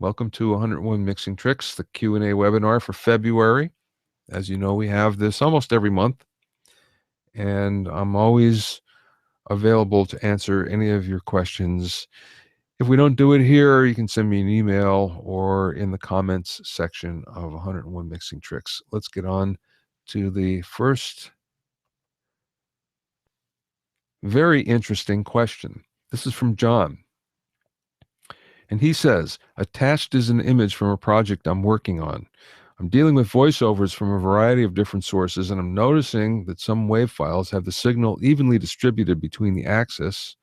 Welcome to 101 Mixing Tricks, the Q&A webinar for February. As you know, we have this almost every month, and I'm always available to answer any of your questions. If we don't do it here, you can send me an email or in the comments section of 101 Mixing Tricks. Let's get on to the first very interesting question. This is from John. And he says, attached is an image from a project I'm working on. I'm dealing with voiceovers from a variety of different sources, and I'm noticing that some wave files have the signal evenly distributed between the axis,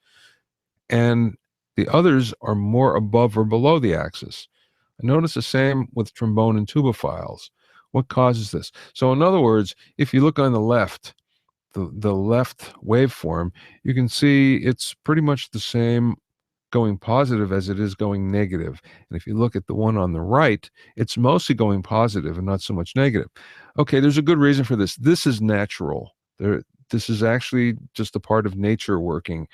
and the others are more above or below the axis. I notice the same with trombone and tuba files. What causes this? So in other words, if you look on the left, the left waveform, you can see it's pretty much the same going positive as it is going negative. And if you look at the one on the right, it's mostly going positive and not so much negative. Okay, there's a good reason for this. This is natural. This is actually just a part of nature working,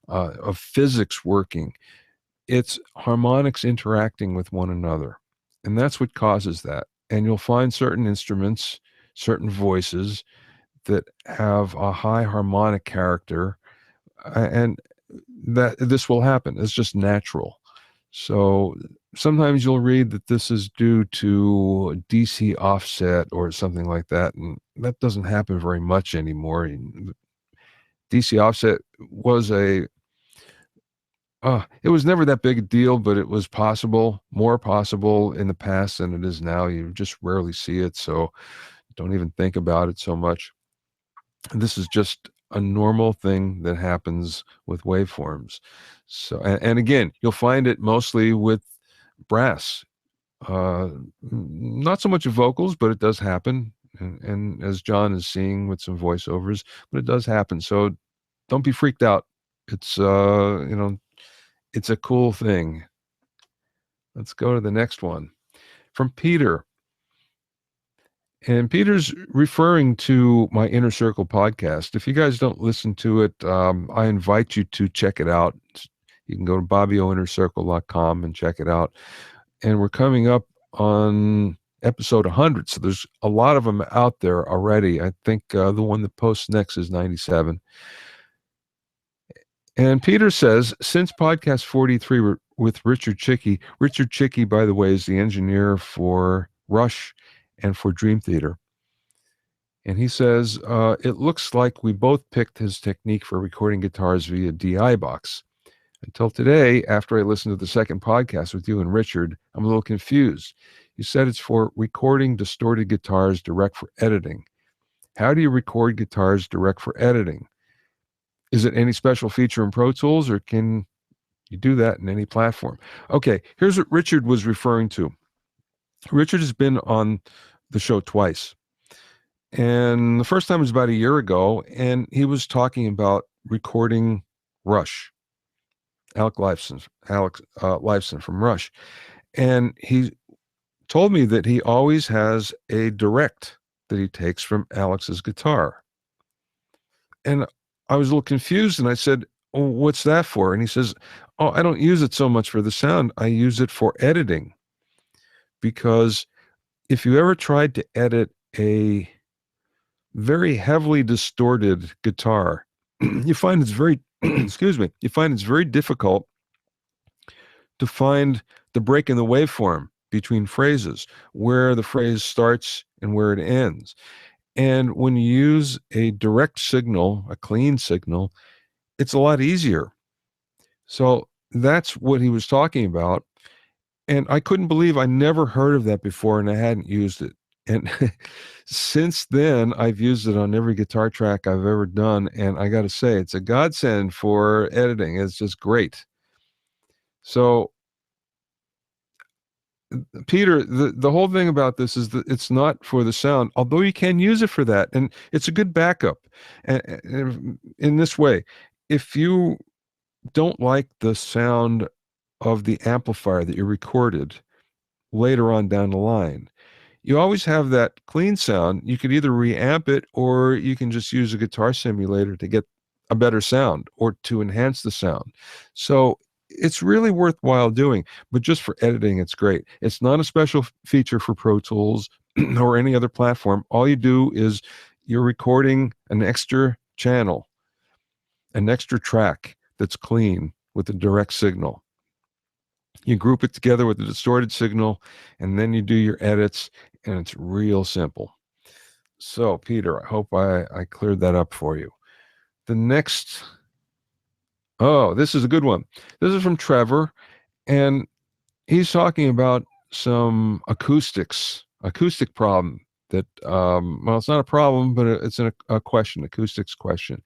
of physics working. It's harmonics interacting with one another. And that's what causes that. And you'll find certain instruments, certain voices that have a high harmonic character, and that this will happen. It's just natural. So sometimes you'll read that this is due to DC offset or something like that, and that doesn't happen very much anymore. DC offset was it was never that big a deal, but it was possible, more possible in the past than it is now. You just rarely see it, so don't even think about it so much. And this is just a normal thing that happens with waveforms. So, and again, you'll find it mostly with brass. Not so much vocals, but it does happen. And as John is seeing with some voiceovers, but it does happen. So don't be freaked out. It's, it's a cool thing. Let's go to the next one from Peter. And Peter's referring to my Inner Circle podcast. If you guys don't listen to it, I invite you to check it out. You can go to bobbyoinnercircle.com and check it out. And we're coming up on episode 100, so there's a lot of them out there already. I think the one that posts next is 97. And Peter says, since podcast 43 with Richard Chicky, by the way, is the engineer for Rush and for Dream Theater. And he says, it looks like we both picked his technique for recording guitars via DI box. Until today, after I listened to the second podcast with you and Richard, I'm a little confused. You said it's for recording distorted guitars direct for editing. How do you record guitars direct for editing? Is it any special feature in Pro Tools, or can you do that in any platform? Okay, here's what Richard was referring to. Richard has been on the show twice. And the first time was about a year ago, and he was talking about recording Rush, Alex Lifeson from Rush. And he told me that he always has a direct that he takes from Alex's guitar. And I was a little confused, and I said, oh, what's that for? And he says, oh, I don't use it so much for the sound. I use it for editing. Because if you ever tried to edit a very heavily distorted guitar, you find it's very, excuse me, you find it's very difficult to find the break in the waveform between phrases, where the phrase starts and where it ends. And when you use a direct signal, a clean signal, it's a lot easier. So that's what he was talking about. And I couldn't believe I never heard of that before, and I hadn't used it. And since then, I've used it on every guitar track I've ever done. And I got to say, it's a godsend for editing. It's just great. So, Peter, the whole thing about this is that it's not for the sound, although you can use it for that. And it's a good backup. And in this way, if you don't like the sound of the amplifier that you recorded later on down the line, you always have that clean sound. You could either reamp it, or you can just use a guitar simulator to get a better sound or to enhance the sound. So it's really worthwhile doing, but just for editing, it's great. It's not a special feature for Pro Tools or any other platform. All you do is you're recording an extra channel, an extra track that's clean with a direct signal. You group it together with a distorted signal, and then you do your edits, and it's real simple. So, Peter, I hope I cleared that up for you. The next, oh, this is a good one. This is from Trevor, and he's talking about some acoustic problem that, well, it's not a problem, but it's a question, acoustics question.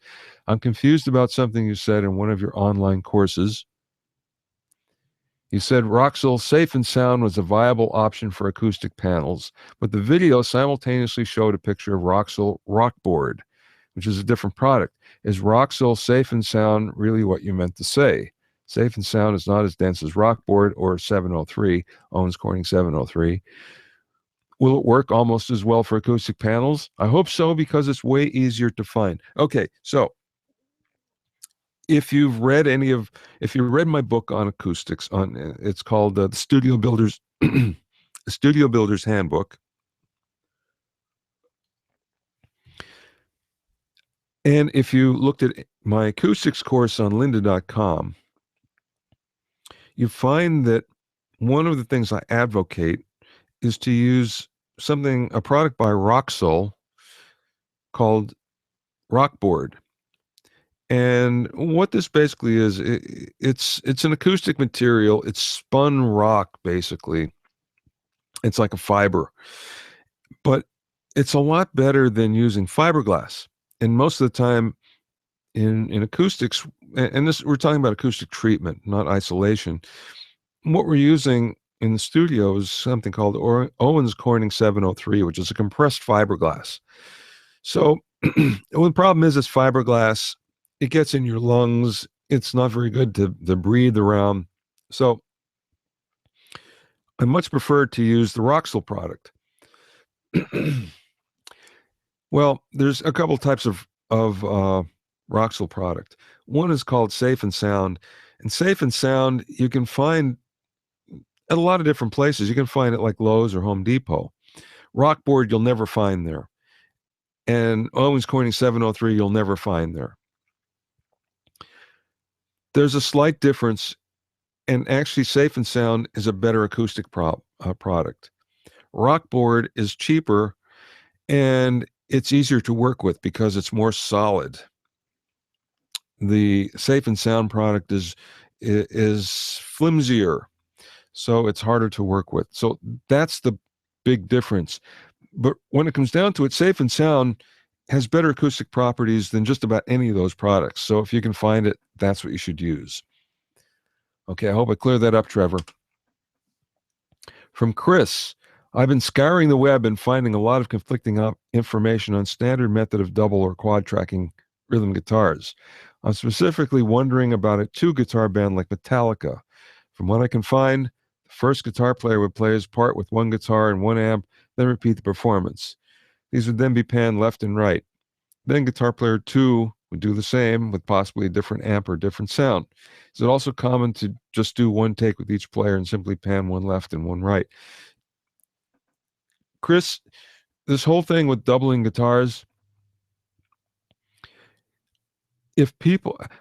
I'm confused about something you said in one of your online courses. You said Rockwool Safe and Sound was a viable option for acoustic panels, but the video simultaneously showed a picture of Rockwool Rockboard, which is a different product. Is Rockwool Safe and Sound really what you meant to say? Safe and Sound is not as dense as Rockboard or 703, Owens Corning 703. Will it work almost as well for acoustic panels? I hope so, because it's way easier to find. Okay, so if you read my book on acoustics, it's called the Studio Builders the Studio Builders Handbook. And if you looked at my acoustics course on lynda.com, you find that one of the things I advocate is to use a product by Rockwool called Rockboard. And what this basically is, it's an acoustic material. It's spun rock, basically. It's like a fiber, but it's a lot better than using fiberglass. And most of the time in acoustics, and this, we're talking about acoustic treatment, not isolation. What we're using in the studio is something called Owens Corning 703, which is a compressed fiberglass. So well, the problem is, it's fiberglass. It gets in your lungs. It's not very good to breathe around. So I much prefer to use the Rockwool product. Well, there's a couple types of Rockwool product. One is called Safe and Sound, and Safe and Sound you can find at a lot of different places. You can find it like Lowe's or Home Depot. Rockboard you'll never find there, and Owens Corning 703 you'll never find there. There's a slight difference, and actually Safe and Sound is a better acoustic product. Rockboard is cheaper, and it's easier to work with because it's more solid. The Safe and Sound product is flimsier, so it's harder to work with. So that's the big difference. But when it comes down to it, Safe and Sound has better acoustic properties than just about any of those products. So if you can find it, that's what you should use. Okay, I hope I cleared that up, Trevor. From Chris, I've been scouring the web and finding a lot of conflicting information on standard method of double or quad tracking rhythm guitars. I'm specifically wondering about a two-guitar band like Metallica. From what I can find, the first guitar player would play his part with one guitar and one amp, then repeat the performance. These would then be panned left and right. Then guitar player 2 would do the same with possibly a different amp or different sound. Is it also common to just do one take with each player and simply pan one left and one right? Chris, this whole thing with doubling guitars,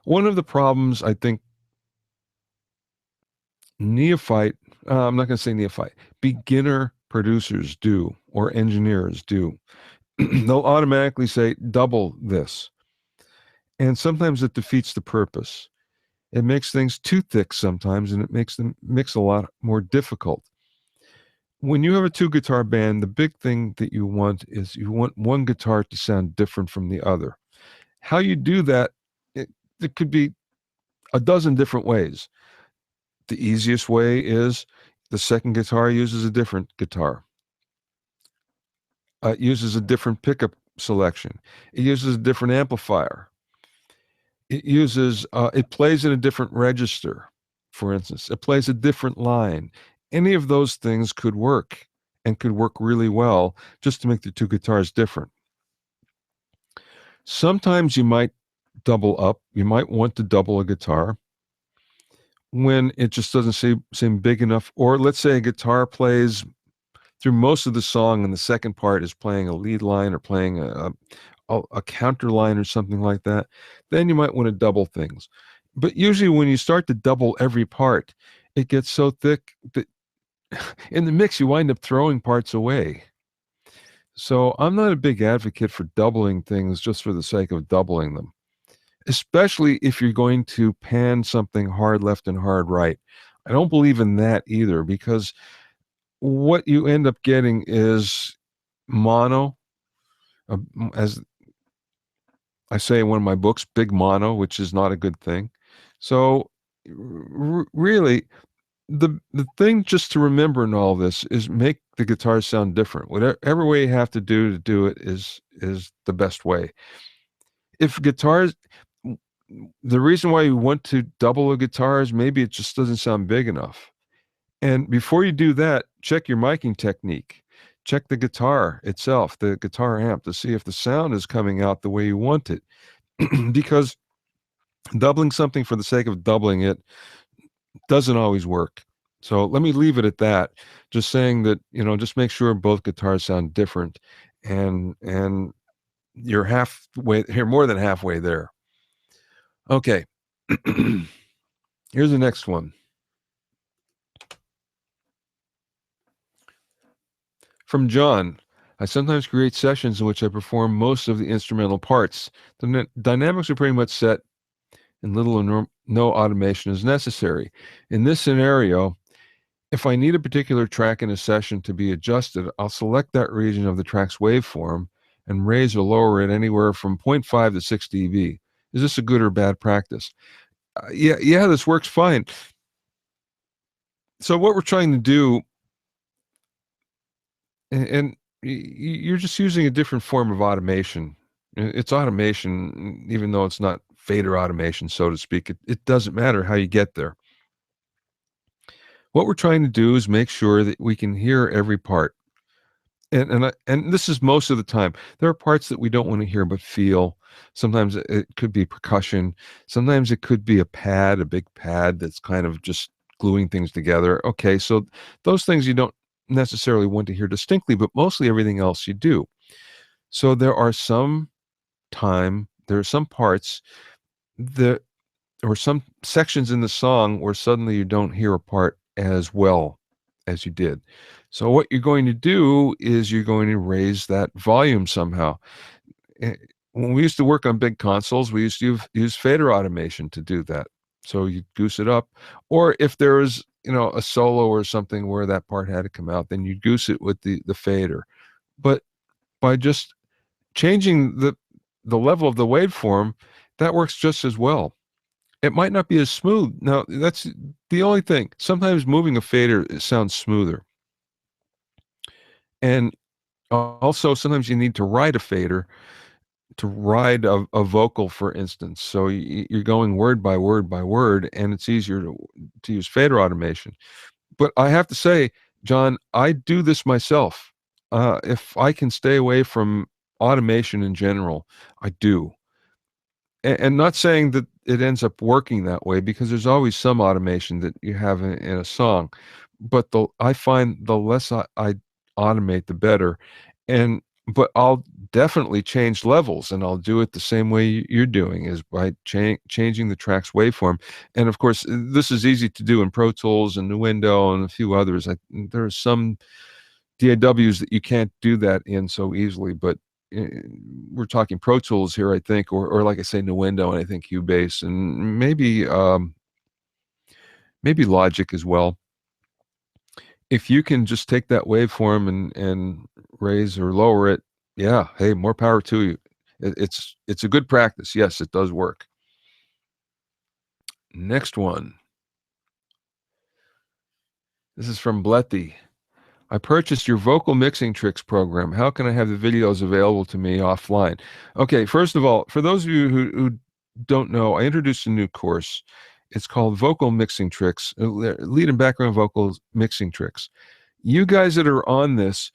one of the problems I think I'm not going to say neophyte, beginner producers do, or engineers do. They'll automatically say, double this. And sometimes it defeats the purpose. It makes things too thick sometimes, and it makes them mix a lot more difficult. When you have a two guitar band, the big thing that you want is you want one guitar to sound different from the other. How you do that, it could be a dozen different ways. The easiest way is the second guitar uses a different guitar. It uses a different pickup selection. It uses a different amplifier. It plays in a different register, for instance. It plays a different line. Any of those things could work, and could work really well, just to make the two guitars different. Sometimes you might double up. You might want to double a guitar. when it just doesn't seem big enough. Or let's say a guitar plays through most of the song and the second part is playing a lead line or playing a counter line or something like that, then you might want to double things. But usually when you start to double every part, it gets so thick that in the mix you wind up throwing parts away. So I'm not a big advocate for doubling things just for the sake of doubling them, especially if you're going to pan something hard left and hard right. I don't believe in that either, because what you end up getting is mono, as I say in one of my books, big mono, which is not a good thing. So really, the thing just to remember in all this is make the guitar sound different. Whatever way you have to do it is the best way. If guitars, the reason why you want to double a guitar is maybe it just doesn't sound big enough. And before you do that, check your miking technique. Check the guitar itself, the guitar amp, to see if the sound is coming out the way you want it. Because doubling something for the sake of doubling it doesn't always work. So let me leave it at that. Just saying that, just make sure both guitars sound different, and you're halfway here, more than halfway there. Okay. Here's the next one. From John. I sometimes create sessions in which I perform most of the instrumental parts. The dynamics are pretty much set and little or no automation is necessary. In this scenario, if I need a particular track in a session to be adjusted, I'll select that region of the track's waveform and raise or lower it anywhere from 0.5 to 6 dB. Is this a good or bad practice? Yeah, this works fine. So what we're trying to do, and you're just using a different form of automation. It's automation, even though it's not fader automation, so to speak. It doesn't matter how you get there. What we're trying to do is make sure that we can hear every part. And this is most of the time. There are parts that we don't want to hear but feel. Sometimes it could be percussion. Sometimes it could be a big pad that's kind of just gluing things together. Okay, so those things you don't necessarily want to hear distinctly, but mostly everything else you do. So there are some parts that, or some sections in the song where suddenly you don't hear a part as well as you did. So what you're going to do is you're going to raise that volume somehow. When we used to work on big consoles, we used to use fader automation to do that. So you goose it up, or if there was a solo or something where that part had to come out, then you goose it with the fader. But by just changing the level of the waveform, that works just as well. It might not be as smooth. Now, that's the only thing. Sometimes moving a fader, it sounds smoother. And also, sometimes you need to ride a fader to ride a vocal, for instance. So you're going word by word by word, and it's easier to use fader automation. But I have to say, John, I do this myself. If I can stay away from automation in general, I do. And not saying that it ends up working that way, because there's always some automation that you have in a song. But I find the less I automate, the better. But I'll definitely change levels, and I'll do it the same way you're doing, is by changing the track's waveform. And of course, this is easy to do in Pro Tools and Nuendo and a few others. There are some DAWs that you can't do that in so easily, but we're talking Pro Tools here, I think, or like I say, Nuendo, and I think Cubase, and maybe Logic as well. If you can just take that waveform and raise or lower it, yeah, hey, more power to you. It's a good practice. Yes, it does work. Next one. This is from Bletty. I purchased your vocal mixing tricks program. How can I have the videos available to me offline? Okay, first of all, for those of you who don't know, I introduced a new course. It's called Vocal Mixing Tricks, Lead and Background Vocals Mixing Tricks. You guys that are on this,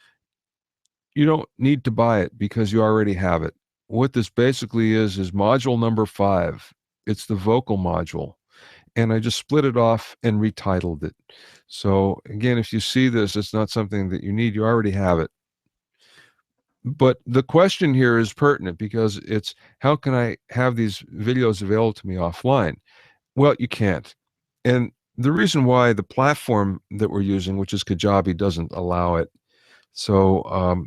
you don't need to buy it because you already have it. What this basically is module number 5. It's the vocal module. and I just split it off and retitled it. So again, if you see this, it's not something that you need. You already have it. But the question here is pertinent because it's, how can I have these videos available to me offline? Well, you can't. And the reason why, the platform that we're using, which is Kajabi, doesn't allow it. So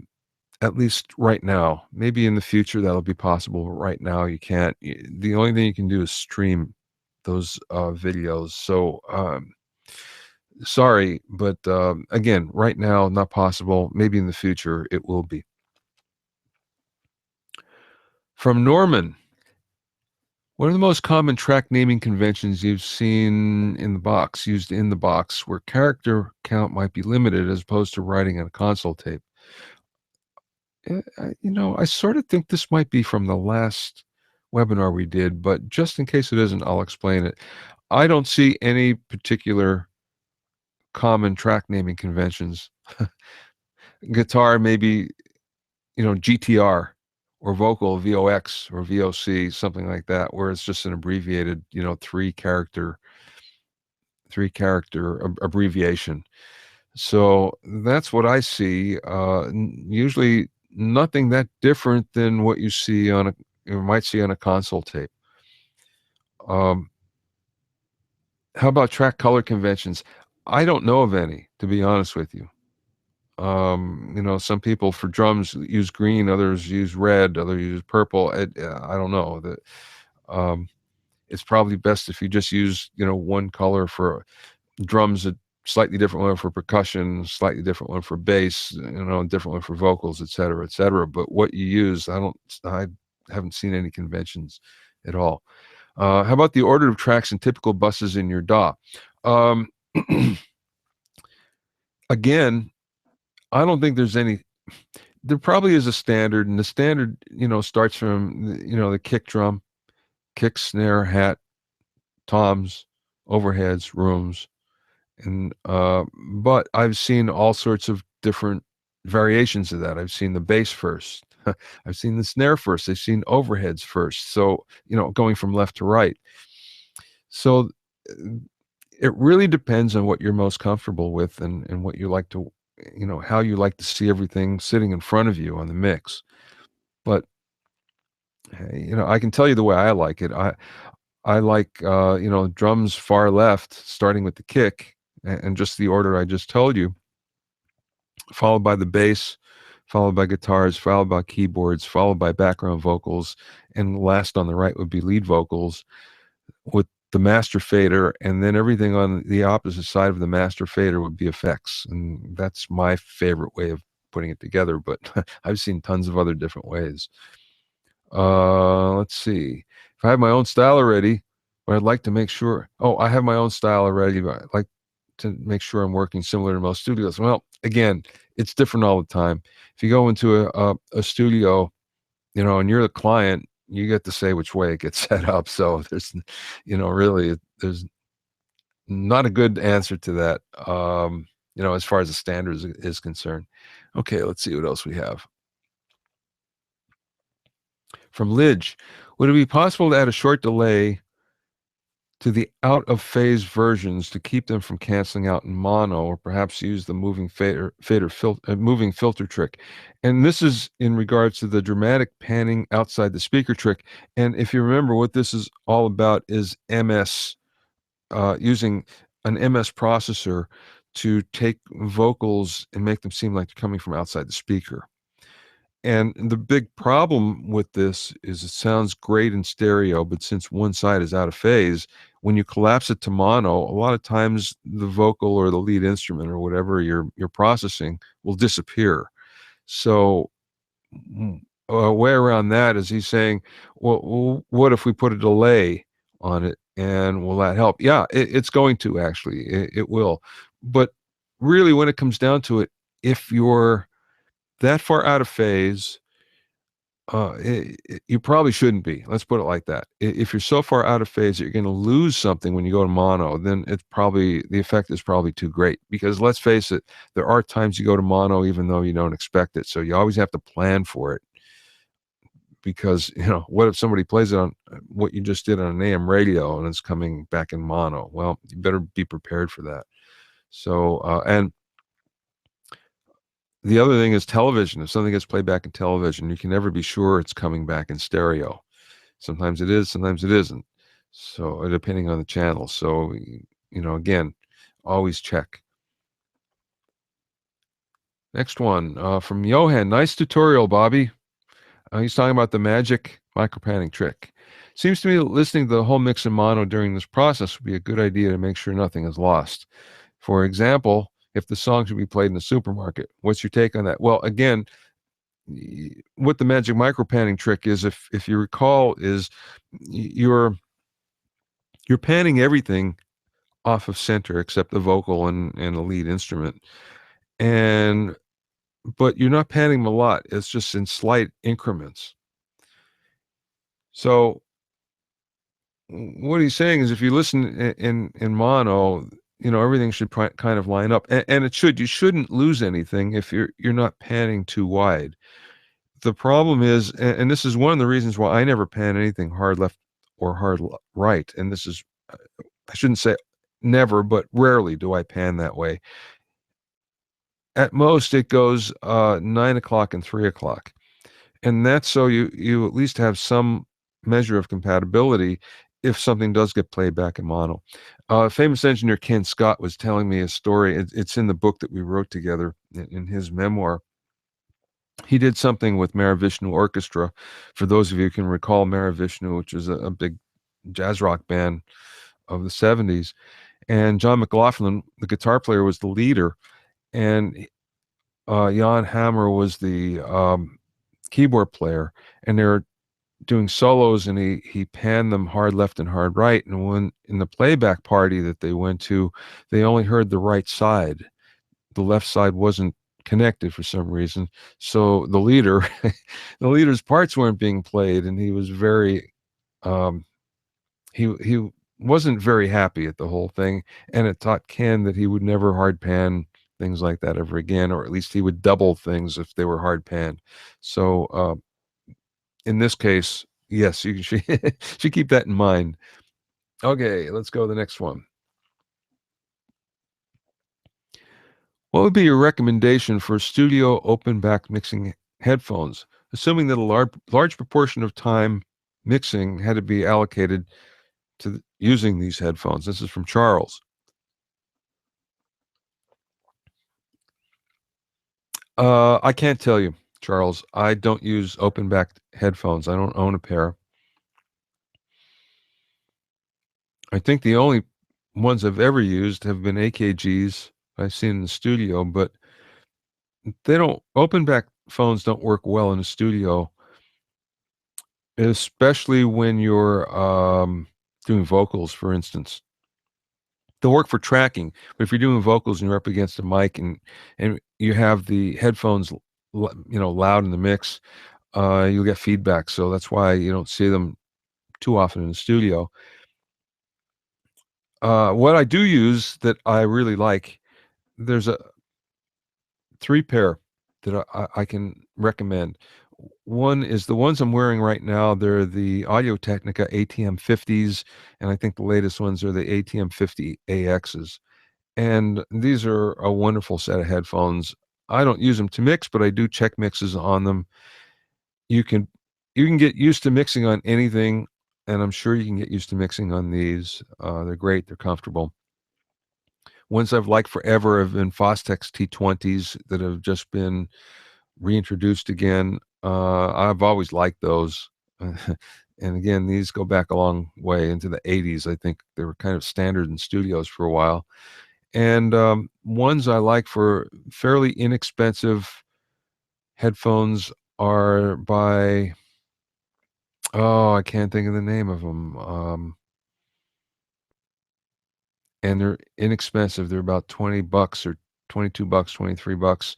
at least right now, maybe in the future that'll be possible, but right now you can't. The only thing you can do is stream those videos. So sorry, but again, right now, not possible. Maybe in the future it will be. From Norman: what are the most common track naming conventions you've seen in the box, used in the box, where character count might be limited as opposed to writing on a console tape? I sort of think this might be from the last webinar we did, but just in case it isn't, I'll explain it. I don't see any particular common track naming conventions. Guitar, maybe, GTR, or vocal, VOX or VOC, something like that, where it's just an abbreviated, three character abbreviation. So that's what I see. Usually nothing that different than what you might see on a console tape. How about track color conventions? I don't know of any, to be honest with you. Some people for drums use green, others use red, others use purple. I don't know. It's probably best if you just use, one color for drums, a slightly different one for percussion, slightly different one for bass, a different one for vocals, et cetera, et cetera. But what you use, I haven't seen any conventions at all. How about the order of tracks and typical buses in your DAW? Again, I don't think there's any. There probably is a standard, and the standard, starts from, the kick drum, kick, snare, hat, toms, overheads, rooms. And but I've seen all sorts of different variations of that. I've seen the bass first. I've seen the snare first. I've seen overheads first. So, going from left to right. So it really depends on what you're most comfortable with, and what you like to, how you like to see everything sitting in front of you on the mix. But I can tell you the way I like it. I like, drums far left, starting with the kick, and just the order I just told you, followed by the bass, followed by guitars, followed by keyboards, followed by background vocals, and last on the right would be lead vocals with the master fader, and then everything on the opposite side of the master fader would be effects. And that's my favorite way of putting it together, but I've seen tons of other different ways. Let's see. If I have my own style already, but I'd like to make sure. Oh, I have my own style already, but I'd like to make sure I'm working similar to most studios. Well, again, it's different all the time. If you go into a studio, and you're the client, you get to say which way it gets set up. So there's, really, there's not a good answer to that, as far as the standards is concerned. Okay, let's see what else we have. From Lidge: would it be possible to add a short delay to the out-of-phase versions to keep them from canceling out in mono, or perhaps use the moving moving filter trick? And this is in regards to the dramatic panning outside the speaker trick. And if you remember, what this is all about is MS, using an MS processor to take vocals and make them seem like they're coming from outside the speaker. And the big problem with this is it sounds great in stereo, but since one side is out of phase, when you collapse it to mono, a lot of times the vocal or the lead instrument or whatever you're processing will disappear. So a way around that is he's saying, well, what if we put a delay on it, and will that help? Yeah, it's going to, actually. It will. But really, when it comes down to it, if you're that far out of phase, you probably shouldn't be. Let's put it like that. If you're so far out of phase that you're going to lose something when you go to mono, then the effect is probably too great. Because let's face it, there are times you go to mono even though you don't expect it. So you always have to plan for it. because, what if somebody plays it on what you just did on an AM radio and it's coming back in mono? Well, you better be prepared for that. So, and the other thing is television. If something gets played back in television, you can never be sure it's coming back in stereo. Sometimes it is, sometimes it isn't. So, depending on the channel. So, again, always check. Next one from Johan. Nice tutorial, Bobby. He's talking about the magic micropanning trick. Seems to me that listening to the whole mix in mono during this process would be a good idea to make sure nothing is lost. For example, if the song should be played in the supermarket, what's your take on that? Well, again, what the magic micropanning trick is, if you recall, is you're panning everything off of center except the vocal and the lead instrument, but you're not panning them a lot. It's just in slight increments. So what he's saying is, if you listen in mono, everything should kind of line up, and it should. You shouldn't lose anything if you're not panning too wide. The problem is, and this is one of the reasons why I never pan anything hard left or hard right. And this is, I shouldn't say never, but rarely do I pan that way. At most, it goes 9 o'clock and 3 o'clock. And that's so you at least have some measure of compatibility if something does get played back in mono. Famous engineer Ken Scott was telling me a story. It's in the book that we wrote together in his memoir. He did something with Mahavishnu Orchestra. For those of you who can recall Mahavishnu, which was a big jazz rock band of the 70s. And John McLaughlin, the guitar player, was the leader. And Jan Hammer was the keyboard player. And they were doing solos, and he panned them hard left and hard right. And when in the playback party that they went to, they only heard the right side. The left side wasn't connected for some reason. So the leader's parts weren't being played, and he was very he wasn't very happy at the whole thing. And it taught Ken that he would never hard pan things like that ever again, or at least he would double things if they were hard panned. So in this case, yes, you should keep that in mind. Okay, let's go to the next one. What would be your recommendation for studio open back mixing headphones, assuming that a large proportion of time mixing had to be allocated to using these headphones? This is from Charles. I can't tell you, Charles. I don't use open back headphones. I don't own a pair. I think the only ones I've ever used have been AKGs I've seen in the studio, but open back phones don't work well in the studio, especially when you're doing vocals, for instance. They'll work for tracking, but if you're doing vocals and you're up against a mic and you have the headphones, loud in the mix, you'll get feedback. So that's why you don't see them too often in the studio. What I do use that I really like, there's a 3 pair that I can recommend. One is the ones I'm wearing right now. They're the Audio-Technica ATM 50s, and I think the latest ones are the ATM 50 AXs. And these are a wonderful set of headphones. I don't use them to mix, but I do check mixes on them. You can get used to mixing on anything, and I'm sure you can get used to mixing on these. They're great. They're comfortable. Ones I've liked forever have been Fostex T20s that have just been reintroduced again. I've always liked those. And again, these go back a long way into the 80s. I think they were kind of standard in studios for a while. And ones I like for fairly inexpensive headphones are by, oh, I can't think of the name of them. And they're inexpensive. They're about $20 or $22, $23.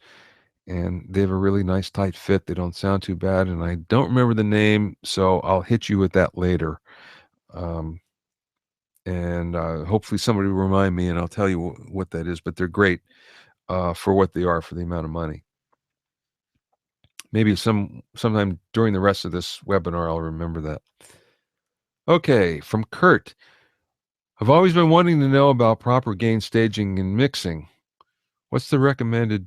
And they have a really nice tight fit. They don't sound too bad. And I don't remember the name, so I'll hit you with that later. And hopefully somebody will remind me and I'll tell you what that is. But they're great for what they are, for the amount of money. Maybe sometime during the rest of this webinar, I'll remember that. Okay, from Kurt. I've always been wanting to know about proper gain staging and mixing. What's the recommended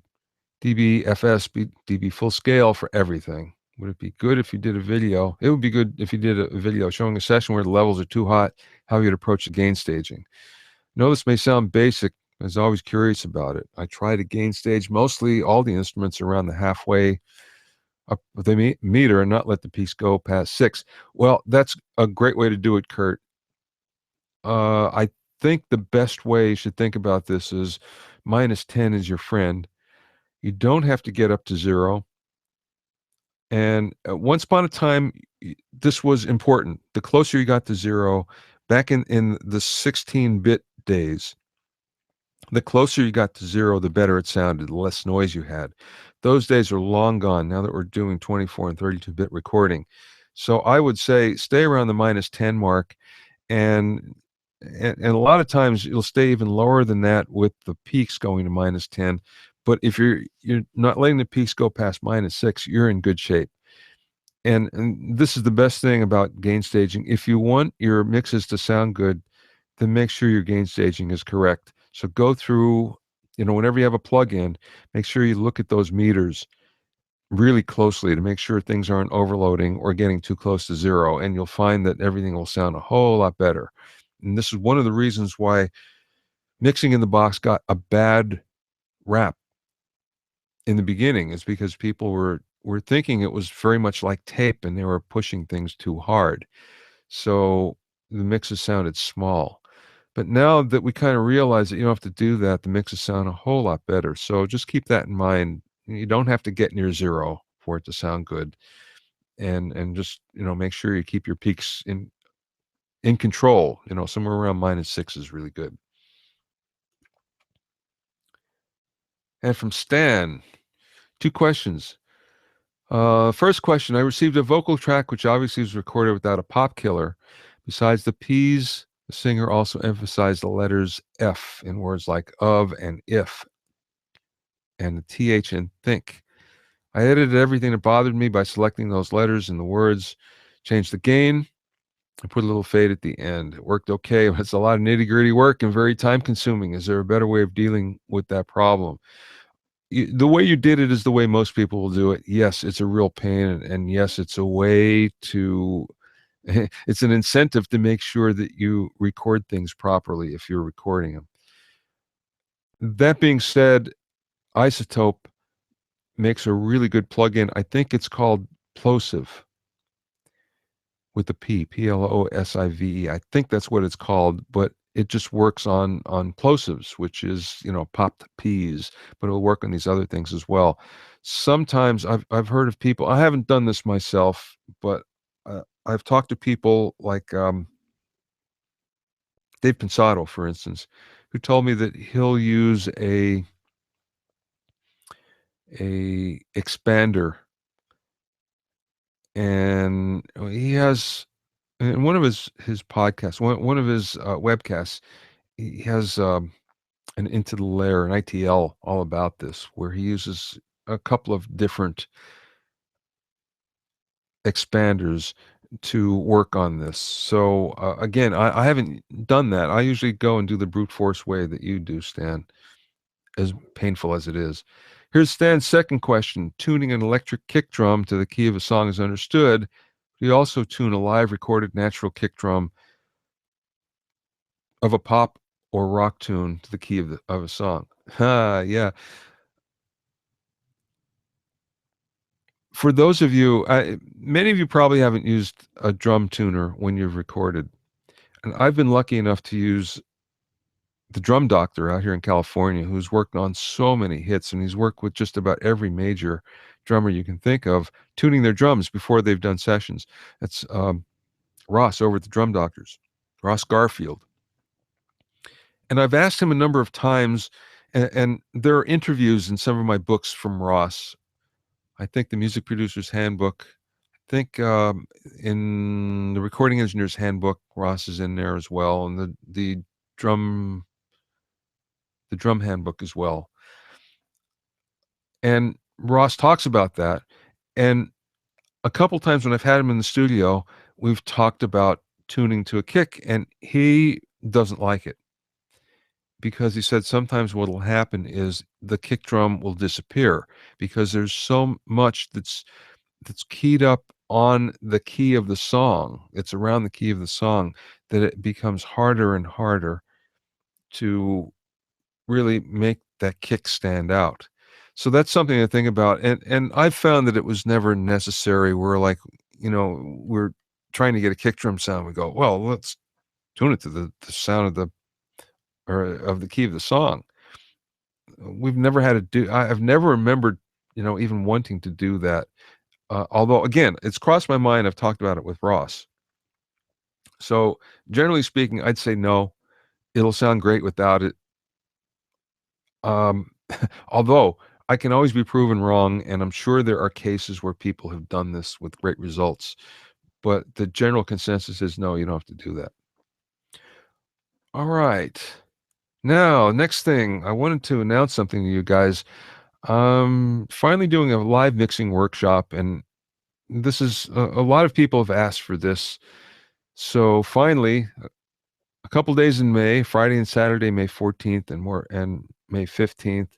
dB, FS, dB full scale for everything? Would it be good if you did a video? It would be good if you did a video showing a session where the levels are too hot, how you'd approach the gain staging. I know this may sound basic, but I was always curious about it. I try to gain stage mostly all the instruments around the halfway up the meter and not let the piece go past 6. Well, that's a great way to do it, Kurt. I think the best way you should think about this is -10 is your friend. You don't have to get up to 0. And once upon a time, this was important. The closer you got to 0, back in the 16-bit days, the closer you got to 0, the better it sounded, the less noise you had. Those days are long gone now that we're doing 24 and 32-bit recording. So I would say stay around the -10 mark, and a lot of times you'll stay even lower than that with the peaks going to -10. But if you're not letting the peaks go past -6, you're in good shape. And this is the best thing about gain staging. If you want your mixes to sound good, then make sure your gain staging is correct. So go through, whenever you have a plug-in, make sure you look at those meters really closely to make sure things aren't overloading or getting too close to 0, and you'll find that everything will sound a whole lot better. And this is one of the reasons why mixing in the box got a bad rap in the beginning, is because people were thinking it was very much like tape and they were pushing things too hard. So the mixes sounded small. But now that we kind of realize that you don't have to do that, the mixes sound a whole lot better. So just keep that in mind. You don't have to get near 0 for it to sound good. And just, make sure you keep your peaks in control. Somewhere around -6 is really good. And from Stan, 2 questions. First question, I received a vocal track which obviously was recorded without a pop killer. Besides the P's, the singer also emphasized the letters F in words like of and if, and the TH in think. I edited everything that bothered me by selecting those letters in the words, changed the gain, and put a little fade at the end. It worked okay, but it's a lot of nitty-gritty work and very time-consuming. Is there a better way of dealing with that problem? The way you did it is the way most people will do it. Yes, it's a real pain, and yes, it's a way to it's an incentive to make sure that you record things properly if you're recording them. That being said, Isotope makes a really good plugin. I think it's called Plosive with the P, Plosive. I think that's what it's called, but it just works on plosives, which is, popped P's, but it'll work on these other things as well. Sometimes I've heard of people, I haven't done this myself, but I've talked to people like Dave Pensato, for instance, who told me that he'll use a expander, and he has in one of his podcasts, one of his webcasts, he has an Into the Layer, an ITL, all about this, where he uses a couple of different expanders to work on this. So again, I haven't done that. I usually go and do the brute force way that you do, Stan, as painful as it is. Here's Stan's second question. Tuning an electric kick drum to the key of a song is understood. Do you also tune a live recorded natural kick drum of a pop or rock tune to the key of a song? Yeah. For those of you, many of you probably haven't used a drum tuner when you've recorded. And I've been lucky enough to use the drum doctor out here in California, who's worked on so many hits, and he's worked with just about every major drummer you can think of, tuning their drums before they've done sessions. That's Ross over at the Drum Doctors, Ross Garfield. And I've asked him a number of times, and there are interviews in some of my books from Ross. I think the Music Producer's Handbook, I think in the Recording Engineer's Handbook, Ross is in there as well, and the drum handbook as well. And Ross talks about that. And a couple times when I've had him in the studio, we've talked about tuning to a kick, and he doesn't like it because he said sometimes what'll happen is the kick drum will disappear because there's so much that's keyed up on the key of the song. It's around the key of the song that it becomes harder and harder to really make that kick stand out. So that's something to think about. And I've found that it was never necessary. We're like, we're trying to get a kick drum sound. We go, well, let's tune it to the sound of the or of the key of the song. We've never had to do. I've never remembered, even wanting to do that. Although again, it's crossed my mind. I've talked about it with Ross. So generally speaking, I'd say no. It'll sound great without it. Um, although I can always be proven wrong, and I'm sure there are cases where people have done this with great results. But the general consensus is no, you don't have to do that. All right. Now, next thing, I wanted to announce something to you guys. Finally doing a live mixing workshop, and this is a lot of people have asked for this. So finally, a couple days in May, Friday and Saturday, May 14th and May 15th,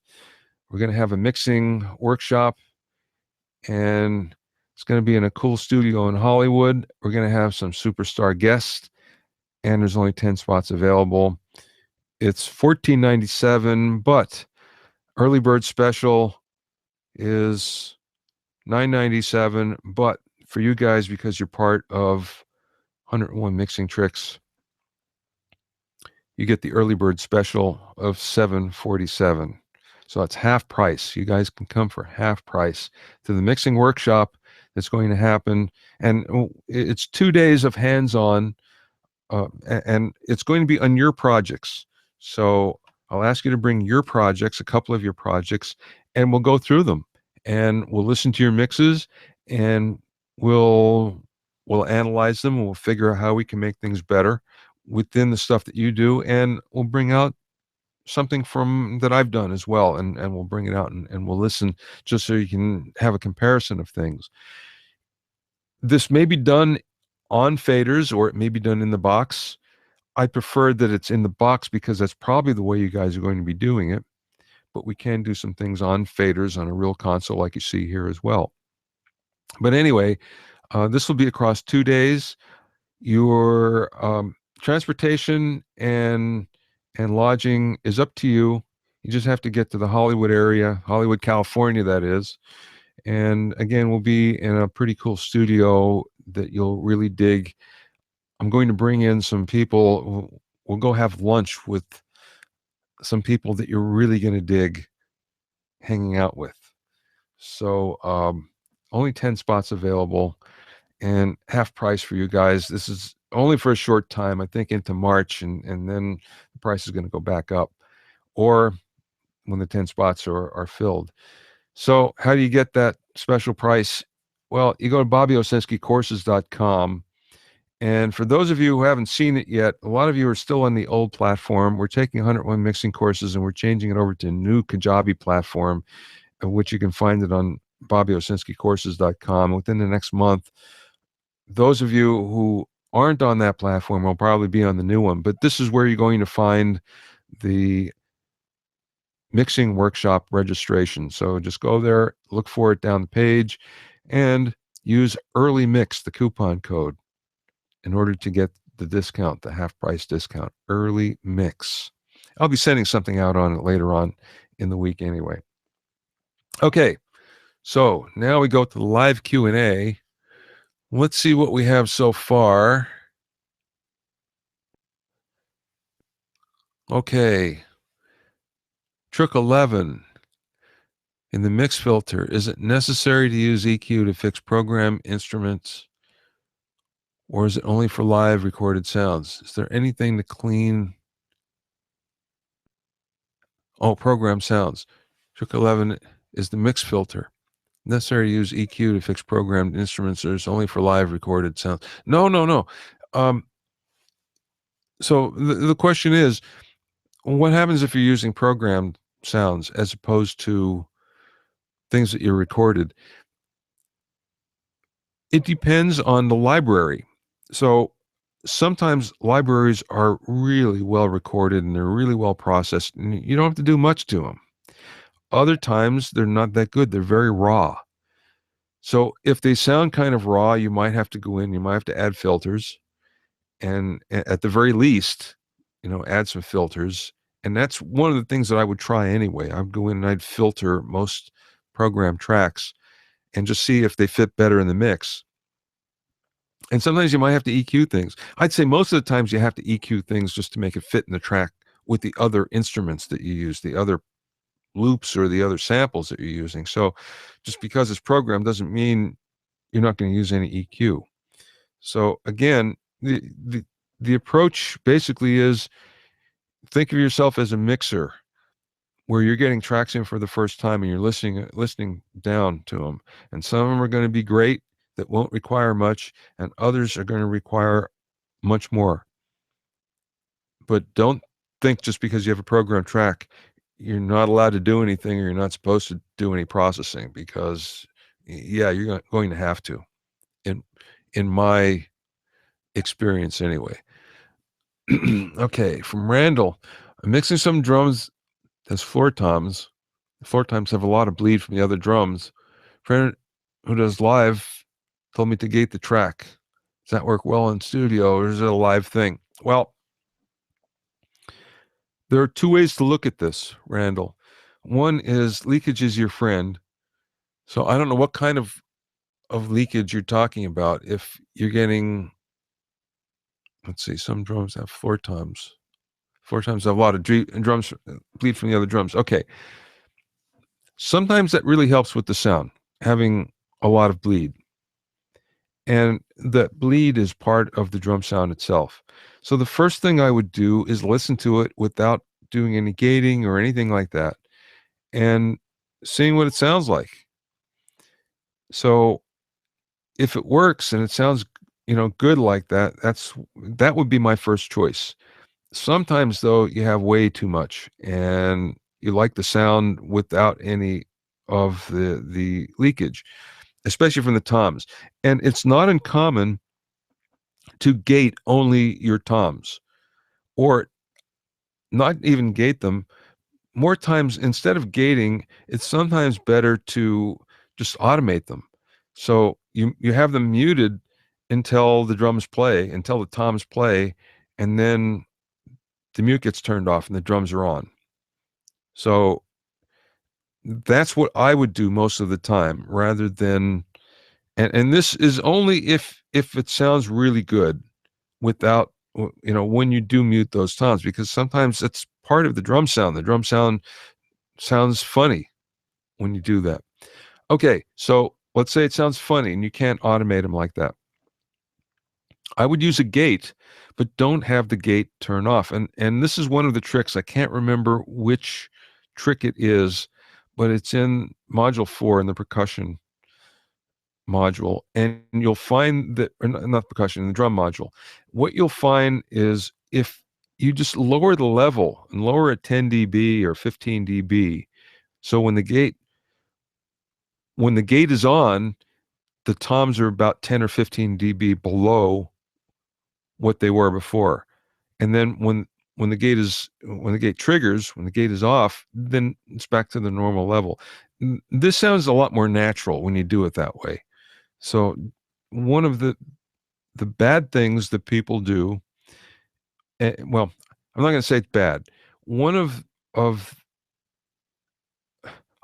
we're going to have a mixing workshop, and it's going to be in a cool studio in Hollywood. We're going to have some superstar guests, and there's only 10 spots available. It's $14.97, but early bird special is $9.97. But for you guys, because you're part of 101 Mixing Tricks, you get the early bird special of $7.47. So it's half price. You guys can come for half price to the mixing workshop that's going to happen. And it's 2 days of hands-on, and it's going to be on your projects. So I'll ask you to bring your projects, a couple of your projects, and we'll go through them. And we'll listen to your mixes, and we'll analyze them, and we'll figure out how we can make things better within the stuff that you do, and we'll bring out something from that I've done as well, and we'll bring it out, and we'll listen just so you can have a comparison of things. This may be done on faders, or it may be done in the box. I prefer that it's in the box because that's probably the way you guys are going to be doing it, but we can do some things on faders on a real console like you see here as well. But anyway, this will be across 2 days. Your transportation and lodging is up to you. You just have to get to the Hollywood area, Hollywood, California, that is. And again, we'll be in a pretty cool studio that you'll really dig. I'm going to bring in some people. We'll go have lunch with some people that you're really going to dig hanging out with. So only 10 spots available and half price for you guys. This is only for a short time, I think into March, and then the price is going to go back up, or when the 10 spots are filled. So how do you get that special price? Well, you go to BobbyOwsinskiCourses.com. And for those of you who haven't seen it yet, a lot of you are still on the old platform. We're taking 101 mixing courses and we're changing it over to a new Kajabi platform, which you can find it on BobbyOwsinskiCourses.com. Within the next month, those of you who aren't on that platform will probably be on the new one. But this is where you're going to find the mixing workshop registration. So just go there, look for it down the page, and use early mix, the coupon code, in order to get the discount, the half price discount. Early mix. I'll be sending something out on it later on in the week anyway. Okay, so now we go to the live Q&A. Let's see what we have so far. Okay, trick 11. In the mix filter, is it necessary to use EQ to fix program instruments, or is it only for live recorded sounds? Is there anything to clean? Oh, program sounds. Trick 11 is the mix filter. Necessary to use EQ to fix programmed instruments, or is only for live recorded sounds? No, no, no. So the question is, what happens if you're using programmed sounds as opposed to things that you recorded? It depends on the library. So sometimes libraries are really well recorded and they're really well processed, and you don't have to do much to them. Other times they're not that good. They're very raw. So if they sound kind of raw, you might have to go in, you might have to add filters, and at the very least, add some filters. And that's one of the things that I would try anyway. I'd go in and I'd filter most program tracks and just see if they fit better in the mix. And sometimes you might have to EQ things. I'd say most of the times you have to EQ things just to make it fit in the track with the other instruments that you use, the other loops or the other samples that you're using. So just because it's programmed doesn't mean you're not going to use any EQ. So again, the approach basically is, think of yourself as a mixer where you're getting tracks in for the first time and you're listening down to them. And some of them are going to be great that won't require much, and others are going to require much more. But don't think just because you have a programmed track, you're not allowed to do anything or you're not supposed to do any processing, because yeah, you're going to have to, in my experience anyway. Okay, from Randall, I'm mixing some drums as floor toms. The floor toms have a lot of bleed from the other drums. Friend who does live told me to gate the track. Does that work well in studio, or is it a live thing? Well, there are two ways to look at this, Randall. One is leakage is your friend. So I don't know what kind of leakage you're talking about. If you're getting, let's see, some drums have floor toms. Floor toms have a lot of drums bleed from the other drums. Okay. Sometimes that really helps with the sound, having a lot of bleed. And that bleed is part of the drum sound itself. So the first thing I would do is listen to it without doing any gating or anything like that, and seeing what it sounds like. So if it works and it sounds, good like that, that would be my first choice. Sometimes though, you have way too much and you like the sound without any of the leakage, especially from the toms. And it's not uncommon to gate only your toms, or not even gate them. More times, instead of gating, it's sometimes better to just automate them. So you have them muted until the drums play, until the toms play, and then the mute gets turned off and the drums are on. So that's what I would do most of the time, rather than, and this is only if it sounds really good without, when you do mute those toms, because sometimes it's part of the drum sound. The drum sound sounds funny when you do that. Okay, so let's say it sounds funny and you can't automate them like that. I would use a gate, but don't have the gate turn off. And this is one of the tricks. I can't remember which trick it is, but it's in module 4 in the percussion module. And you'll find that, or not percussion, in the drum module. What you'll find is if you just lower the level and lower it 10 dB or 15 dB, so when the gate is on, the toms are about 10 or 15 dB below what they were before. And then when the gate triggers, when the gate is off, then it's back to the normal level. This sounds a lot more natural when you do it that way. So one of the bad things that people do, well, I'm not going to say it's bad. One of a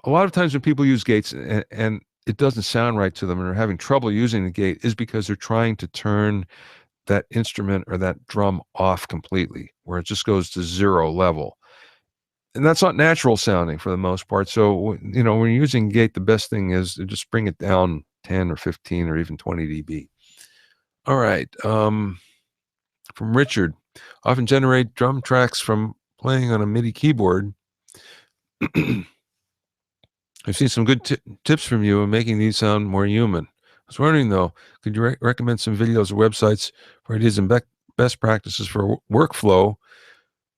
lot of times when people use gates and it doesn't sound right to them and are having trouble using the gate, is because they're trying to turn that instrument or that drum off completely, where it just goes to zero level. And that's not natural sounding for the most part. So, when you're using gate, the best thing is to just bring it down 10 or 15 or even 20 dB. All right. From Richard, often generate drum tracks from playing on a MIDI keyboard. I've seen some good tips from you in making these sound more human. I was wondering, though, could you recommend some videos or websites for ideas and best practices for workflow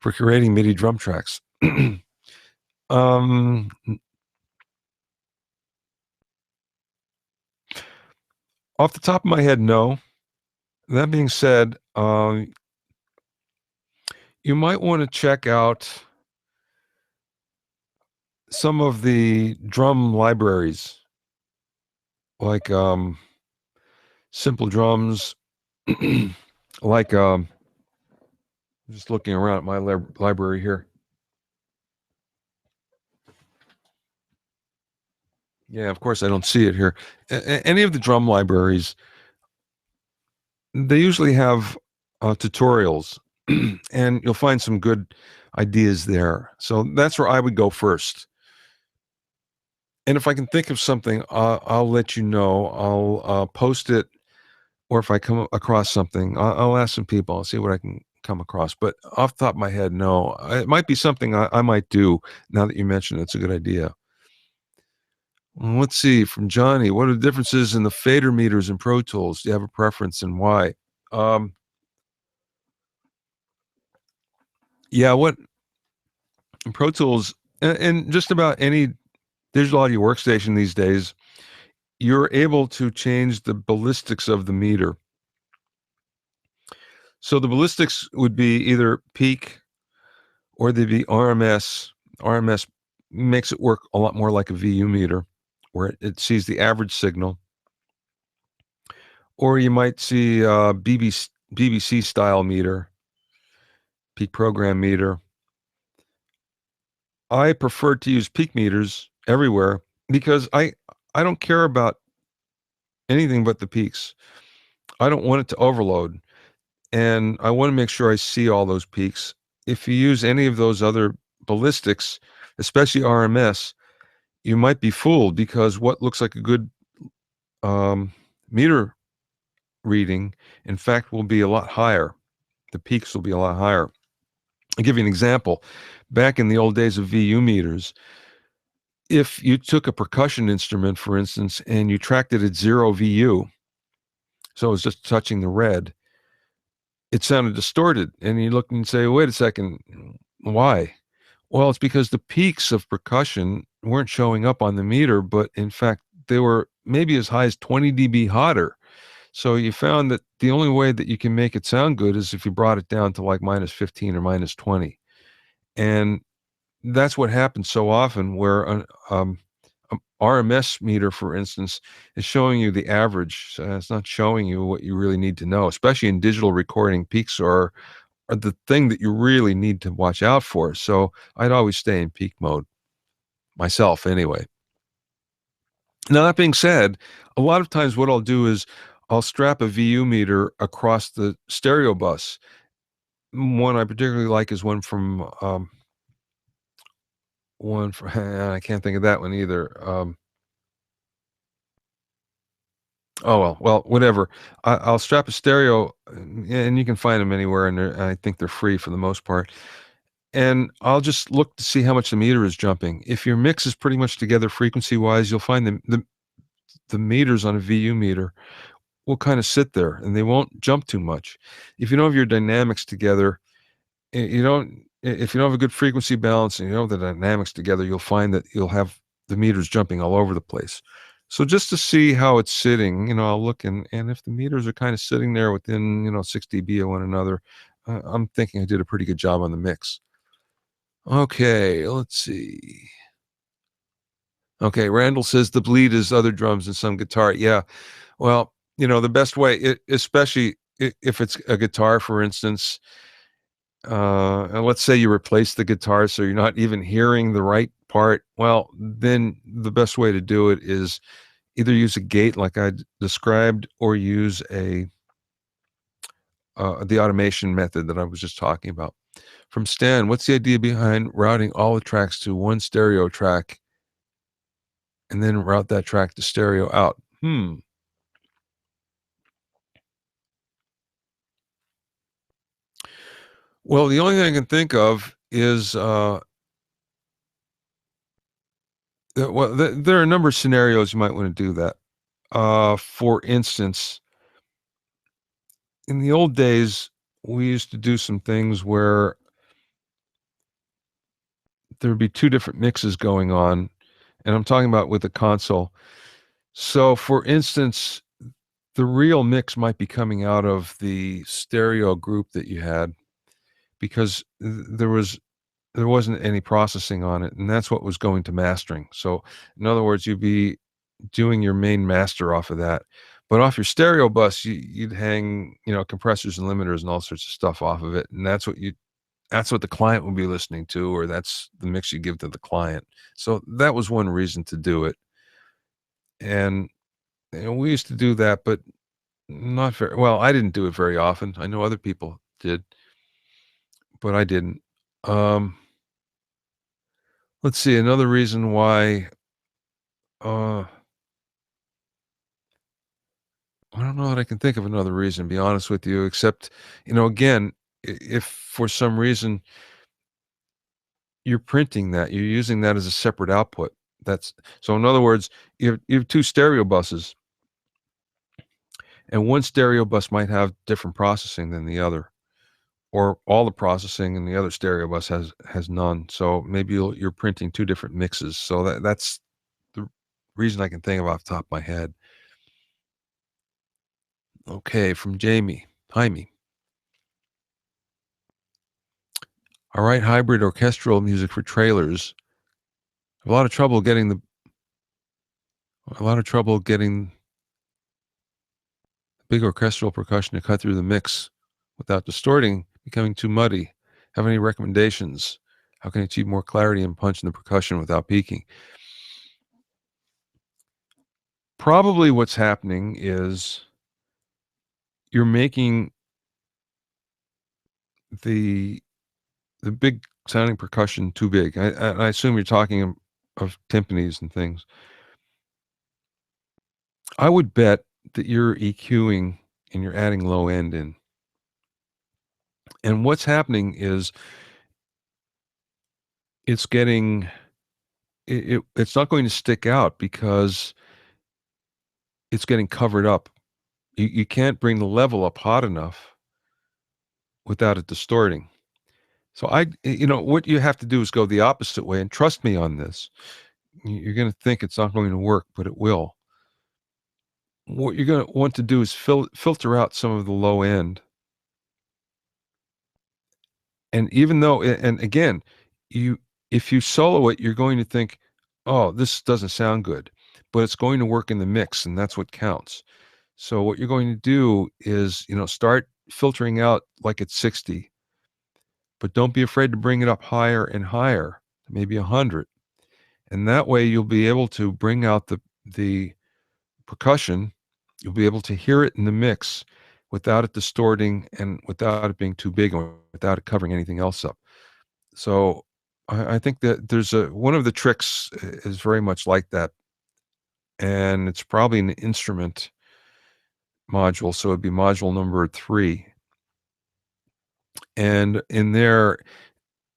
for creating MIDI drum tracks? um, Off the top of my head, no. That being said, you might want to check out some of the drum libraries, like Simple Drums, like just looking around at my library here. Yeah, of course I don't see it here. Any of the drum libraries, they usually have tutorials, and you'll find some good ideas there. So that's where I would go first. And if I can think of something, I'll let you know. I'll post it, or if I come across something, I'll ask some people. I'll see what I can come across. But off the top of my head, no. It might be something I might do now that you mentioned it. It's a good idea. Let's see, from Johnny, what are the differences in the fader meters and Pro Tools? Do you have a preference and why? Um, yeah, what Pro Tools and just about any digital audio workstation these days, you're able to change the ballistics of the meter. So the ballistics would be either peak or they'd be RMS. RMS makes it work a lot more like a VU meter, where it sees the average signal. Or you might see a BBC style meter, peak program meter. I prefer to use peak meters everywhere because I don't care about anything but the peaks. I don't want it to overload, and I want to make sure I see all those peaks. If you use any of those other ballistics, especially RMS, you might be fooled because what looks like a good meter reading, in fact, will be a lot higher. The peaks will be a lot higher. I'll give you an example. Back in the old days of VU meters, if you took a percussion instrument, for instance, and you tracked it at 0 VU, so it was just touching the red, it sounded distorted. And you look and say, wait a second, why? Well, it's because the peaks of percussion weren't showing up on the meter, but in fact, they were maybe as high as 20 dB hotter. So you found that the only way that you can make it sound good is if you brought it down to like minus 15 or minus 20. And that's what happens so often where an RMS meter, for instance, is showing you the average. It's not showing you what you really need to know, especially in digital recording. Peaks are the thing that you really need to watch out for. So I'd always stay in peak mode myself anyway. Now, that being said, a lot of times what I'll do is I'll strap a VU meter across the stereo bus. One I particularly like is one for I can't think of that one either. Oh well, whatever. I'll strap a stereo, and you can find them anywhere, and I think they're free for the most part. And I'll just look to see how much the meter is jumping. If your mix is pretty much together frequency wise, you'll find the meters on a VU meter will kind of sit there, and they won't jump too much. If you don't have your dynamics together, you don't. If you don't have a good frequency balance and you don't have the dynamics together, you'll find that you'll have the meters jumping all over the place. So just to see how it's sitting, I'll look and if the meters are kind of sitting there within 6 dB of one another, I'm thinking I did a pretty good job on the mix. Okay, let's see. Okay, Randall says the bleed is other drums and some guitar. Yeah, well, the best way, especially if it's a guitar, for instance, and let's say you replace the guitar so you're not even hearing the right part. Well, then the best way to do it is either use a gate like I described, or use the automation method that I was just talking about. From Stan, what's the idea behind routing all the tracks to one stereo track and then route that track to stereo out? Well, the only thing I can think of is there are a number of scenarios you might want to do that. For instance, in the old days, we used to do some things where there'd be two different mixes going on, and I'm talking about with the console. So, for instance, the real mix might be coming out of the stereo group that you had, because there wasn't any processing on it, and that's what was going to mastering. So in other words, you'd be doing your main master off of that. But off your stereo bus, you'd hang, compressors and limiters and all sorts of stuff off of it, and that's what the client would be listening to, or that's the mix you give to the client. So that was one reason to do it. And we used to do that, but not very well. I didn't do it very often. I know other people did, but I didn't. Um, let's see, another reason why. Uh, I don't know that I can think of another reason, to be honest with you, except, again, if for some reason you're printing that, you're using that as a separate output. That's so. In other words, you have two stereo buses, and one stereo bus might have different processing than the other, or all the processing, and the other stereo bus has none. So maybe you're printing two different mixes. So that's the reason I can think of off the top of my head. Okay, from Jamie. Jaime. I write hybrid orchestral music for trailers. A lot of trouble getting big orchestral percussion to cut through the mix without distorting, becoming too muddy. Have any recommendations? How can I achieve more clarity and punch in the percussion without peaking? Probably what's happening is you're making the big sounding percussion too big. I assume you're talking of timpanis and things. I would bet that you're EQing and you're adding low end in. And what's happening is it's getting it's not going to stick out because it's getting covered up. You can't bring the level up hot enough without it distorting. So what you have to do is go the opposite way, and trust me on this. You're going to think it's not going to work, but it will. What you're going to want to do is filter out some of the low end. And even though, and again, if you solo it, you're going to think, oh, this doesn't sound good, but it's going to work in the mix, and that's what counts. So what you're going to do is, start filtering out like it's 60, but don't be afraid to bring it up higher and higher, maybe 100. And that way you'll be able to bring out the percussion. You'll be able to hear it in the mix without it distorting and without it being too big or without it covering anything else up. So I think that there's one of the tricks is very much like that. And it's probably an instrument module. So it'd be module number 3. And in there,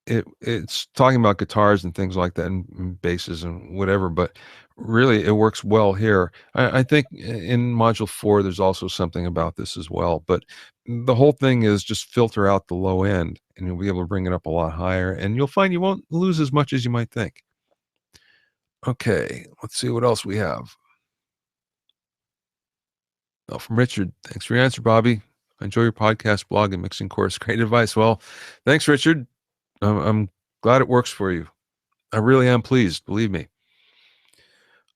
it's talking about guitars and things like that, and basses and whatever, but really it works well here. I think in module 4 there's also something about this as well, but the whole thing is just filter out the low end and you'll be able to bring it up a lot higher, and you'll find you won't lose as much as you might think. Okay, let's see what else we have. Oh, from Richard. Thanks for your answer, Bobby. I enjoy your podcast, blog, and mixing course. Great advice. Well, thanks, Richard. I'm glad it works for you. I really am pleased, believe me.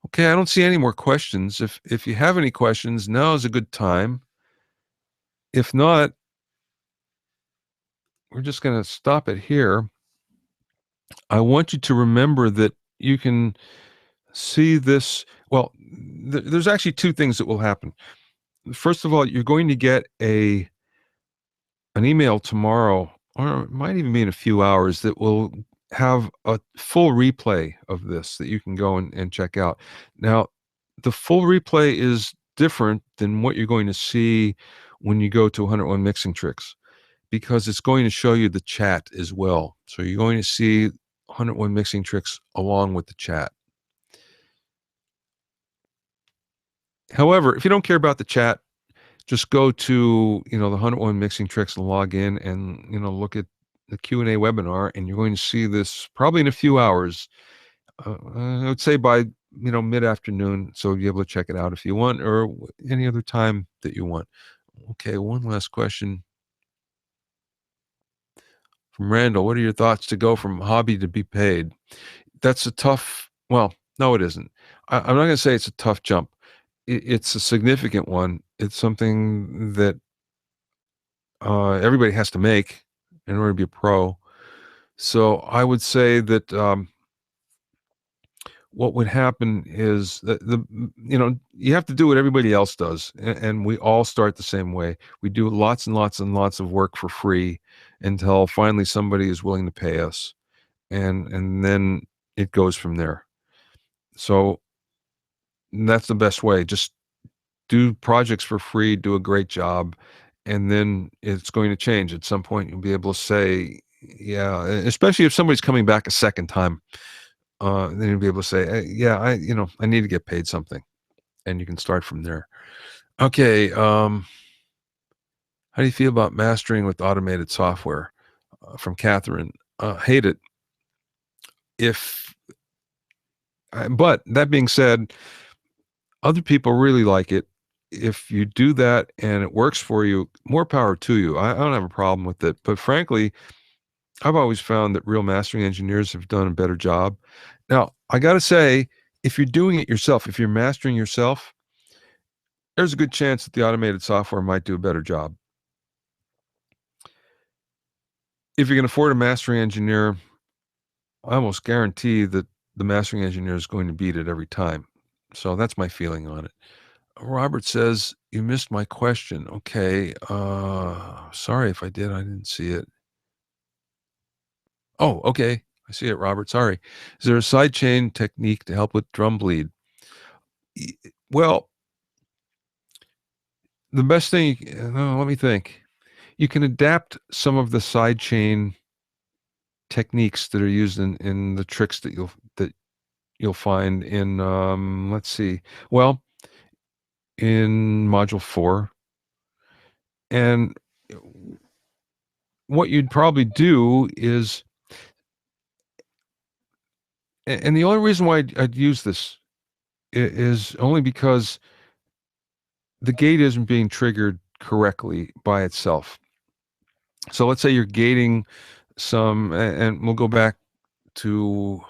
Okay, I don't see any more questions. If you have any questions, now is a good time. If not, we're just going to stop it here. I want you to remember that you can see this. Well, there's actually 2 things that will happen. First of all, you're going to get an email tomorrow, or it might even be in a few hours, that will have a full replay of this that you can go and check out. Now, the full replay is different than what you're going to see when you go to 101 Mixing Tricks, because it's going to show you the chat as well. So you're going to see 101 Mixing Tricks along with the chat. However, if you don't care about the chat, just go to, the 101 Mixing Tricks and log in and, look at the Q&A webinar, and you're going to see this probably in a few hours. I would say by mid-afternoon, so you'll be able to check it out if you want, or any other time that you want. Okay, one last question from Randall. What are your thoughts to go from hobby to be paid? That's a tough, well, no, it isn't. I'm not going to say it's a tough jump. It's a significant one. It's something that everybody has to make in order to be a pro. So I would say that what would happen is that you have to do what everybody else does, and we all start the same way. We do lots and lots and lots of work for free until finally somebody is willing to pay us, and then it goes from there. So that's the best way. Just do projects for free, do a great job, and then it's going to change. At some point, you'll be able to say, yeah, especially if somebody's coming back a second time, then you'll be able to say, yeah, I need to get paid something, and you can start from there. Okay, how do you feel about mastering with automated software? From Catherine. Hate it. But that being said, other people really like it. If you do that and it works for you, more power to you. I don't have a problem with it. But frankly, I've always found that real mastering engineers have done a better job. Now, I got to say, if you're doing it yourself, if you're mastering yourself, there's a good chance that the automated software might do a better job. If you can afford a mastering engineer, I almost guarantee that the mastering engineer is going to beat it every time. So that's my feeling on it. Robert says, you missed my question. Okay. Sorry if I did. I didn't see it. Oh, okay. I see it, Robert. Sorry. Is there a sidechain technique to help with drum bleed? Well, the best thing, let me think. You can adapt some of the sidechain techniques that are used in the tricks that you'll find in, let's see. Well, in module 4. And what you'd probably do is, and the only reason why I'd use this is only because the gate isn't being triggered correctly by itself. So let's say you're gating some, and we'll go back to,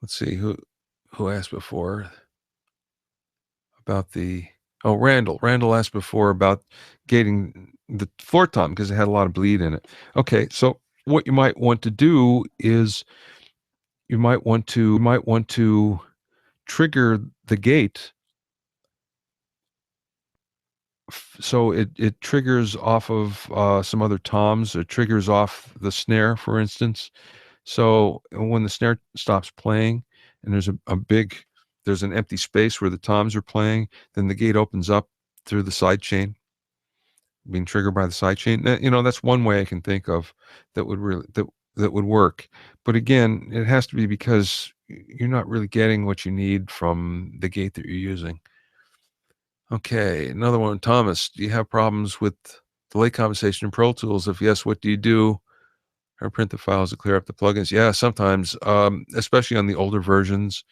let's see, who asked before about Randall. Randall asked before about gating the floor tom because it had a lot of bleed in it. Okay, so what you might want to do is you might want to trigger the gate so it triggers off of some other toms. It triggers off the snare, for instance. So when the snare stops playing and there's an empty space where the toms are playing, then the gate opens up through the side chain, being triggered by the side chain. That's one way I can think of that would really that would work. But again, it has to be because you're not really getting what you need from the gate that you're using. Okay, another one. Thomas, do you have problems with delay compensation in Pro Tools? If yes, what do you do? Or print the files to clear up the plugins? Yeah, sometimes, especially on the older versions.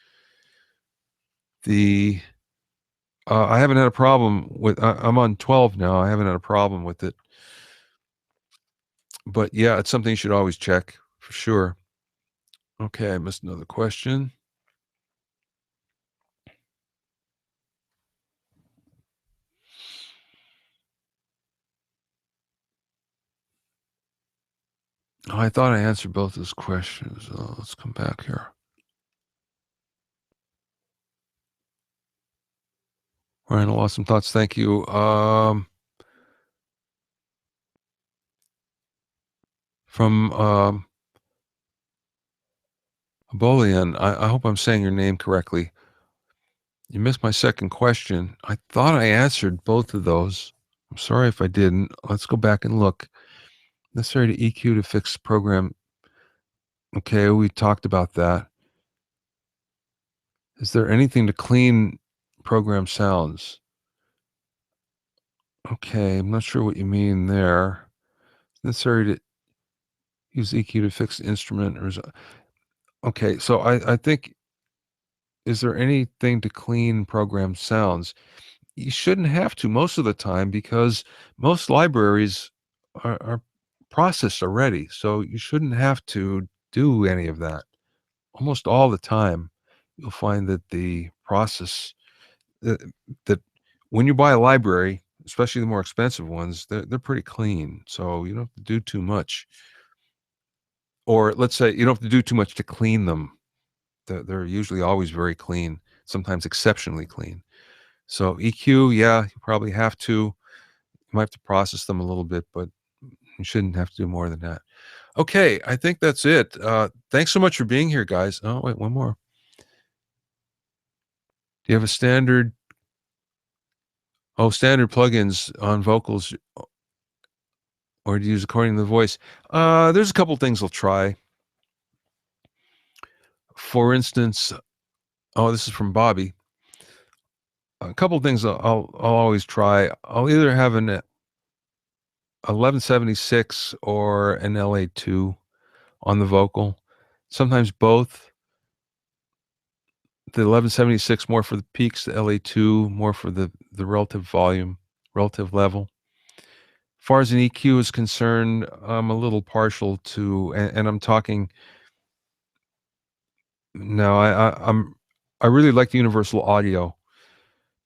I haven't had a problem with. I'm on 12 now. I haven't had a problem with it. But yeah, it's something you should always check for sure. Okay, I missed another question. Oh, I thought I answered both those questions. Let's come back here. Ryan, awesome thoughts. Thank you. From Bolian, I hope I'm saying your name correctly. You missed my second question. I thought I answered both of those. I'm sorry if I didn't. Let's go back and look. Necessary to EQ to fix program. Okay, we talked about that. Is there anything to clean program sounds? Okay, I'm not sure what you mean there. Necessary to use EQ to fix the instrument, or is okay? So I think is there anything to clean program sounds? You shouldn't have to most of the time because most libraries are processed already. So you shouldn't have to do any of that. Almost all the time, you'll find that the process that, that when you buy a library, especially the more expensive ones, they're pretty clean. So you don't have to do too much. Or let's say you don't have to do too much to clean them. They're usually always very clean, sometimes exceptionally clean. So EQ, yeah, you probably have to. You might have to process them a little bit, but you shouldn't have to do more than that. Okay, I think that's it. Thanks so much for being here, guys. Oh, wait, one more. Do you have a standard? Oh, standard plugins on vocals, or do you use according to the voice? There's a couple things I'll try. For instance, oh, this is from Bobby. A couple things I'll always try. I'll either have an 1176 or an LA2 on the vocal. Sometimes both. The 1176 more for the peaks, the LA2 more for the relative volume, relative level. As far as an EQ is concerned, I'm a little partial to, and I'm talking. No, I really like the Universal Audio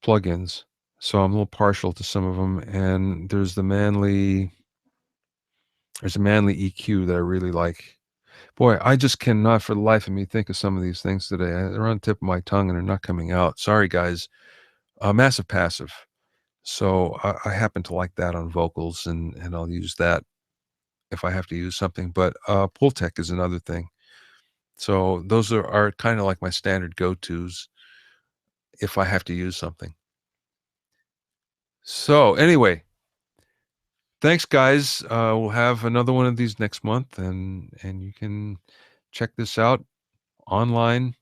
plugins, so I'm a little partial to some of them. And there's a Manley EQ that I really like. Boy, I just cannot for the life of me think of some of these things today. They're on the tip of my tongue and they're not coming out. Sorry, guys. Massive Passive. So I happen to like that on vocals, and I'll use that if I have to use something. But Pultec is another thing. So those are kind of like my standard go-tos if I have to use something. So anyway, thanks, guys. We'll have another one of these next month, and you can check this out online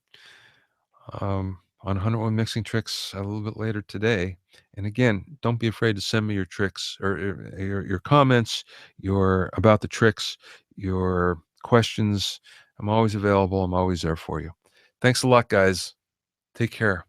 on 101 Mixing Tricks a little bit later today. And again, don't be afraid to send me your tricks or your comments, your about the tricks, your questions. I'm always available. I'm always there for you. Thanks a lot, guys. Take care.